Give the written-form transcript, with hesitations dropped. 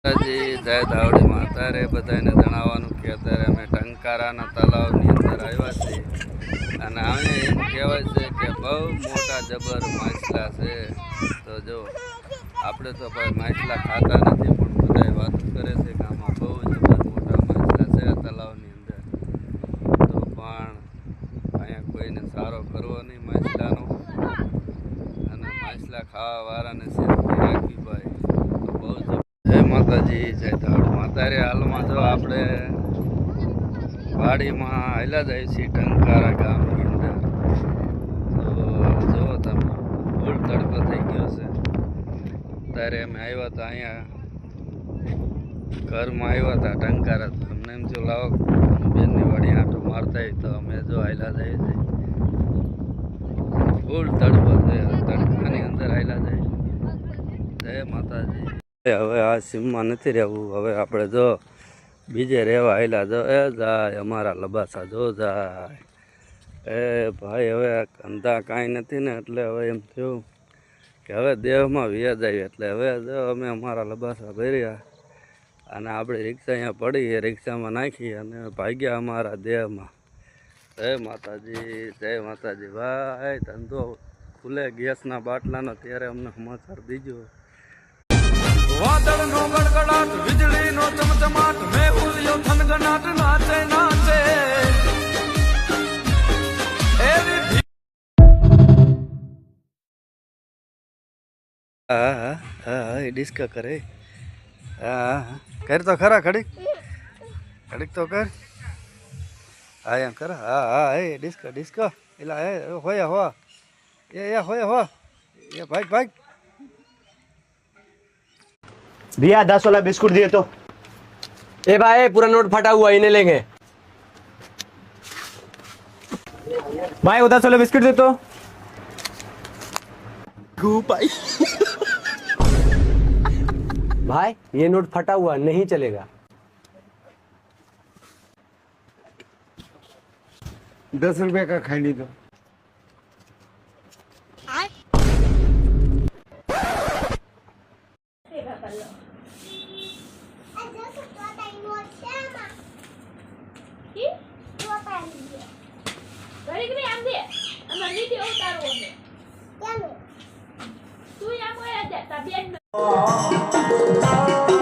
જી જય ધાવડી માતા રે બધાને જણાવવાનું કે અત્યારે અમે ટંકારાના તલાવની અંદર આવ્યા છીએ અને આને એમ કહેવાય છે કે બહુ મોટા જબર માછલા છે. તો જો આપણે તો ભાઈ માછલા ખાતા નથી પણ બધા વાત કરે છે કે આમાં બહુ જબર મોટા માછલા છે આ તલાવની અંદર. તો પણ અહીંયા કોઈને સારો કરવો નહીં માછલાનો અને માછલા ખાવા વાળાને સેફટી રાખવી ભાઈ. તો બહુ જય માતાજી જય ધાવડી માતા રે. હાલમાં જો આપણે વાડીમાં હાલ્યા જાય છીએ ટંકારા ગામની અંદર. તો જો તમે ફૂલ તડકો થઈ ગયો છે. ત્યારે અમે આવ્યા હતા અહીંયા ઘરમાં આવ્યા હતા ટંકારા. તો અમને એમ જો લાવો બેનની વાડી આંટો મારતા હોય તો અમે જો હાલ્યા જઈએ છીએ. ફૂલ તડકો છે, તડકાની અંદર હાલ્યા જાય. જય માતાજી. હવે આ સીમમાં નથી રહેવું. હવે આપણે જો બીજે રહેવા આવેલા જો એ જાય અમારા લબાસા જો જાય એ ભાઈ. હવે ધંધા કાંઈ નથી ને એટલે હવે એમ થયું કે હવે દેહમાં વ્યાજ આવી એટલે હવે જો અમે અમારા લબાસા ભર્યા અને આપણી રિક્ષા અહીંયા પડી એ રિક્ષામાં નાખી અને ભાગ્યા અમારા દેહમાં. જય માતાજી જય માતાજી ભાઈ. ધંધો ખુલે ગેસના બાટલાનો ત્યારે અમને સમાચાર દીજો. વાદળનો ગડગડાટ વીજળીનો ચમચમાટ મેહુલિયો થનગનાટ નાચે નાચે હા હા હા એ ડિસ્કા કરે. હા હા કર તો ખરા ઘડીક ઘડીક તો કર. હા એમ કર. હા હા એ ડિસ્કા ડિસ્કા એલા એ હોય હો એ હોય હો એ ભાઈ ભાઈ. भैया 10 वाला बिस्कुट दिए तो। ए भाई पूरा नोट फटा हुआ इन्हें लेंगे। भाई वो 10 वाला बिस्कुट दे तो। भाई ये नोट फटा हुआ नहीं चलेगा। 10 रुपए का खाई नहीं दो। Tua